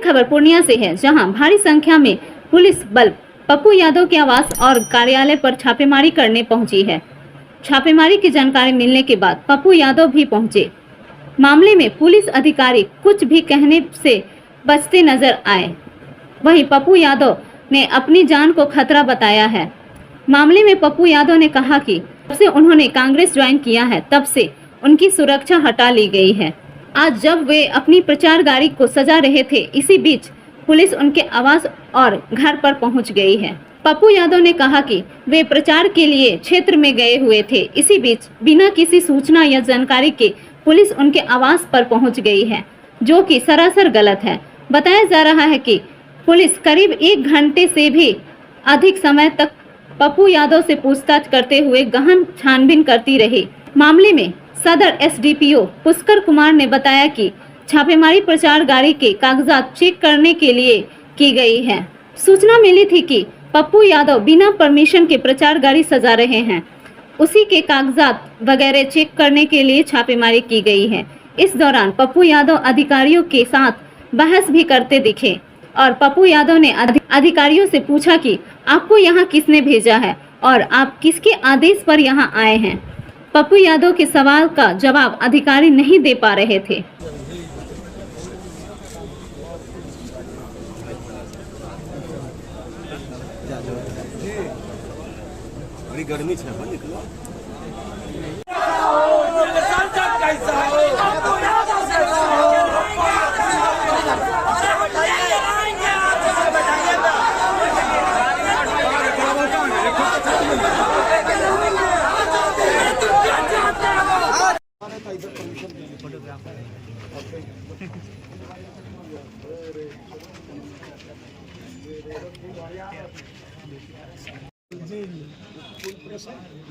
खबर पूर्णिया से है, जहां भारी संख्या में पुलिस बल पप्पू यादव के आवास और कार्यालय पर छापेमारी करने पहुंची है। छापेमारी की जानकारी मिलने के बाद पप्पू यादव भी पहुंचे। मामले में पुलिस अधिकारी कुछ भी कहने से बचते नजर आए। वहीं पप्पू यादव ने अपनी जान को खतरा बताया है। मामले में पप्पू यादव ने कहा कि जब से उन्होंने कांग्रेस ज्वाइन किया है तब से उनकी सुरक्षा हटा ली गई है। आज जब वे अपनी प्रचार गाड़ी को सजा रहे थे, इसी बीच पुलिस उनके आवास और घर पर पहुंच गई है। पप्पू यादव ने कहा कि वे प्रचार के लिए क्षेत्र में गए हुए थे, इसी बीच बिना किसी सूचना या जानकारी के पुलिस उनके आवास पर पहुंच गई है, जो कि सरासर गलत है। बताया जा रहा है कि पुलिस करीब 1 घंटे से भी अधिक समय तक पप्पू यादव से पूछताछ करते हुए गहन छानबीन करती रही। मामले में सदर एसडीपीओ पुष्कर कुमार ने बताया कि छापेमारी प्रचार गाड़ी के कागजात चेक करने के लिए की गई है। सूचना मिली थी कि पप्पू यादव बिना परमिशन के प्रचार गाड़ी सजा रहे हैं, उसी के कागजात वगैरह चेक करने के लिए छापेमारी की गई है। इस दौरान पप्पू यादव अधिकारियों के साथ बहस भी करते दिखे और पप्पू यादव ने अधिकारियों से पूछा कि आपको यहाँ किसने भेजा है और आप किसके आदेश पर यहाँ आए हैं। पप्पू यादव के सवाल का जवाब अधिकारी नहीं दे पा रहे थे। बड़ी गर्मी है निकलो।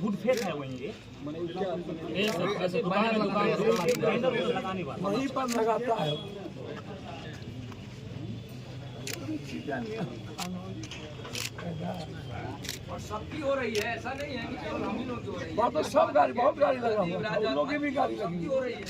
गुड फेस है वहीं वहीं पर लगाता है। और सबकी हो रही है, ऐसा नहीं है कि केवल हम ही लोग हो रही है। वहाँ तो सब गाड़ी, बहुत गाड़ी लगा हुआ है, उन लोगों की भी गाड़ी लगी हो रही है।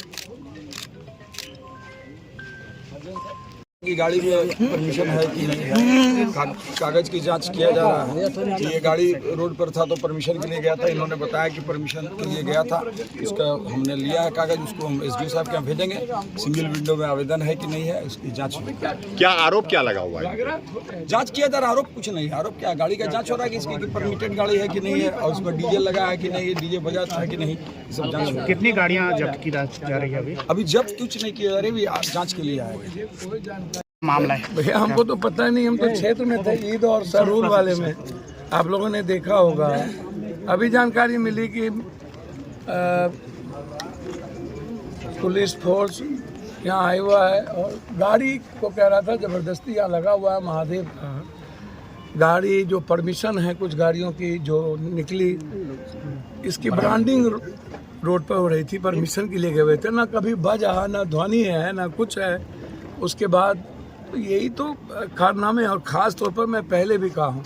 की गाड़ी में परमिशन है कि नहीं है, कागज की जांच किया जा रहा है। ये गाड़ी रोड पर था तो परमिशन के लिए गया था, इन्होंने बताया कि परमिशन के लिए गया था। इसका हमने लिया है कागज, उसको हम एसडीओ साहब के यहाँ भेजेंगे। सिंगल विंडो में आवेदन है कि नहीं है, उसकी जांच होगी। क्या आरोप क्या लगा हुआ है? जांच किया जा रहा है। आरोप कुछ नहीं है। आरोप क्या, गाड़ी का जांच हो रहा है कि इसकी परमिटेड गाड़ी है कि नहीं है और उसमें डीजे लगा है कि नहीं, डीजे बजा है कि नहीं, ये सब जांच होगी। कितनी गाड़ियां जब्त की जा रही है अभी जब्त कुछ नहीं किया जा रही, जांच के लिए आएगा। मामला है भैया हमको तो पता नहीं, हम तो क्षेत्र में थे, ईद और सरूर वाले में। आप लोगों ने देखा होगा, अभी जानकारी मिली कि पुलिस फोर्स यहाँ आया हुआ है और गाड़ी को कह रहा था जबरदस्ती यहाँ लगा हुआ है महादेव का। गाड़ी जो परमिशन है कुछ गाड़ियों की जो निकली, इसकी ब्रांडिंग रोड पर हो रही थी, परमिशन के लिए गए हुए थे। ना कभी बजा, ना ध्वनि है, ना कुछ है। उसके बाद तो यही तो कारनामे, और ख़ास तौर पर मैं पहले भी कहा हूँ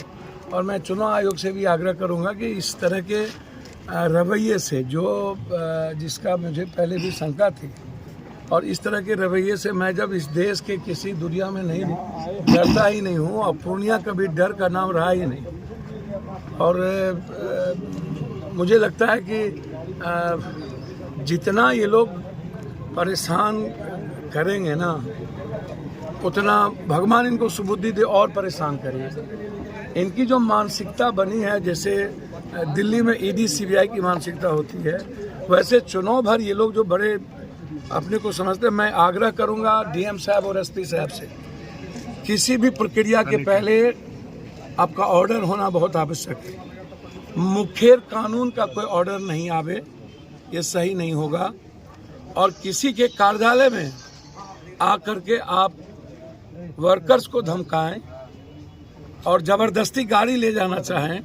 और मैं चुनाव आयोग से भी आग्रह करूँगा कि इस तरह के रवैये से, जो जिसका मुझे पहले भी शंका थी, और इस तरह के रवैये से मैं जब इस देश के किसी दुनिया में नहीं डरता ही नहीं हूँ, और पूर्णिया कभी डर का नाम रहा ही नहीं। और मुझे लगता है कि जितना ये लोग परेशान करेंगे ना, उतना भगवान इनको सुबुद्धि दे और परेशान करिए। इनकी जो मानसिकता बनी है, जैसे दिल्ली में ईडी सीबीआई की मानसिकता होती है, वैसे चुनाव भर ये लोग जो बड़े अपने को समझते हैं। मैं आग्रह करूंगा डीएम साहब और एसपी साहब से, किसी भी प्रक्रिया के पहले आपका ऑर्डर होना बहुत आवश्यक है। मुखेर कानून का कोई ऑर्डर नहीं आवे, ये सही नहीं होगा। और किसी के कार्यालय में आकर के आप वर्कर्स को धमकाएं और जबरदस्ती गाड़ी ले जाना चाहें,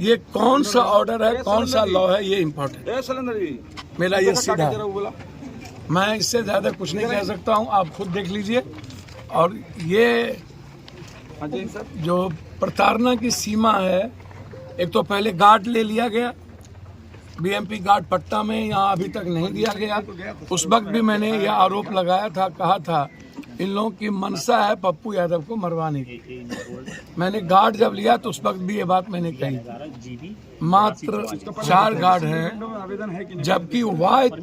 ये कौन सा ऑर्डर है, कौन सा लॉ है, ये इम्पोर्टेंट है। मेरा ये सीधा है, मैं इससे ज़्यादा कुछ नहीं कह सकता हूँ, आप खुद देख लीजिए। और ये जो प्रताड़ना की सीमा है, एक तो पहले गार्ड ले लिया गया, बीएमपी गार्ड पट्टा में यहाँ अभी तक नहीं दिया गया। उस वक्त भी मैंने यह आरोप लगाया था, कहा था इन लोगों की मनसा है पप्पू यादव को मरवाने की। मैंने गार्ड जब लिया तो उस वक्त भी ये बात मैंने कही। मात्र 4 गार्ड हैं, जबकि वाइट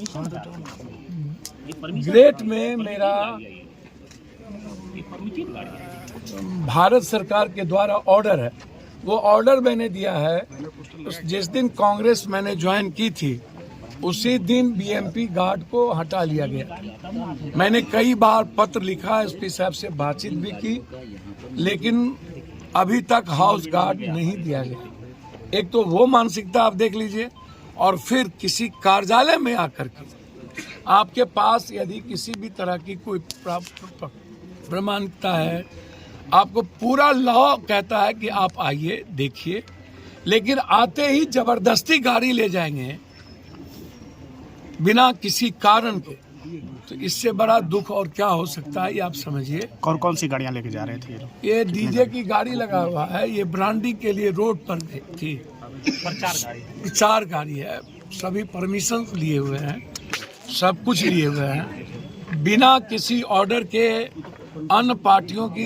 ग्रेट में मेरा भारत सरकार के द्वारा ऑर्डर है, वो ऑर्डर मैंने दिया है। जिस दिन कांग्रेस मैंने ज्वाइन की थी उसी दिन बीएमपी गार्ड को हटा लिया गया। मैंने कई बार पत्र लिखा, एसपी साहब से बातचीत भी की, लेकिन अभी तक हाउस गार्ड नहीं दिया गया। एक तो वो मानसिकता आप देख लीजिए, और फिर किसी कार्यालय में आकर के आपके पास यदि किसी भी तरह की कोई प्रमाणिकता है, आपको पूरा लॉ कहता है कि आप आइए देखिए, लेकिन आते ही जबरदस्ती गाड़ी ले जाएंगे बिना किसी कारण के, तो इससे बड़ा दुख और क्या हो सकता है, ये आप समझिए। कौन कौन सी गाड़ियां लेके जा रहे थे ये लोग? ये डीजे की गाड़ी लगा हुआ है, ये ब्रांडिंग के लिए रोड पर थी। 4 गाड़ी है, सभी परमिशन लिए हुए हैं, सब कुछ लिए हुए हैं, बिना किसी ऑर्डर के अन्य पार्टियों की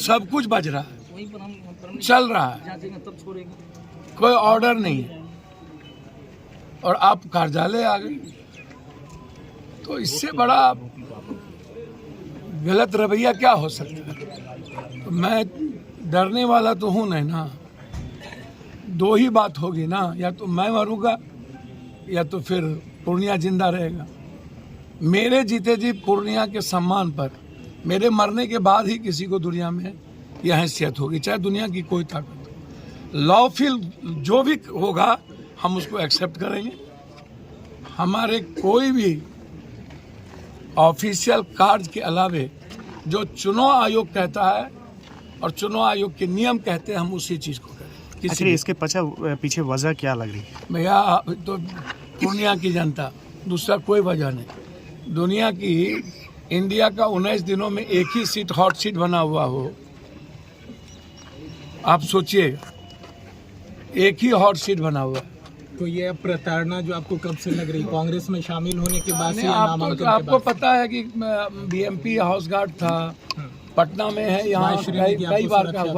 सब कुछ बज रहा है, चल रहा है, कोई ऑर्डर नहीं है, और आप कार्यालय आ गए, तो इससे बड़ा गलत रवैया क्या हो सकता है। तो मैं डरने वाला तो हूँ नहीं ना, 2 ही बात होगी ना, या तो मैं मरूंगा या तो फिर पूर्णिया जिंदा रहेगा। मेरे जीते जी पूर्णिया के सम्मान पर मेरे मरने के बाद ही किसी को दुनिया में यह हैसियत होगी, चाहे दुनिया की कोई ताकत। लॉफुल जो भी होगा हम उसको एक्सेप्ट करेंगे। हमारे कोई भी ऑफिशियल कार्य के अलावे जो चुनाव आयोग कहता है और चुनाव आयोग के नियम कहते हैं, हम उसी चीज़ को करें। अच्छा, इसके पीछे वजह क्या लग रही है? भैया तो पूर्णिया की जनता, दूसरा कोई वजह नहीं। दुनिया की इंडिया का 19 दिनों में एक ही सीट हॉट सीट बना हुआ हो, आप सोचिएगा, एक ही हॉट सीट बना हुआ है। तो ये प्रताड़ना जो आपको कब से लग रही, कांग्रेस में शामिल होने के बाद से, आपको पता है कि बीएमपी हाउस गार्ड था, पटना में है, यहाँ कई बार का हुआ।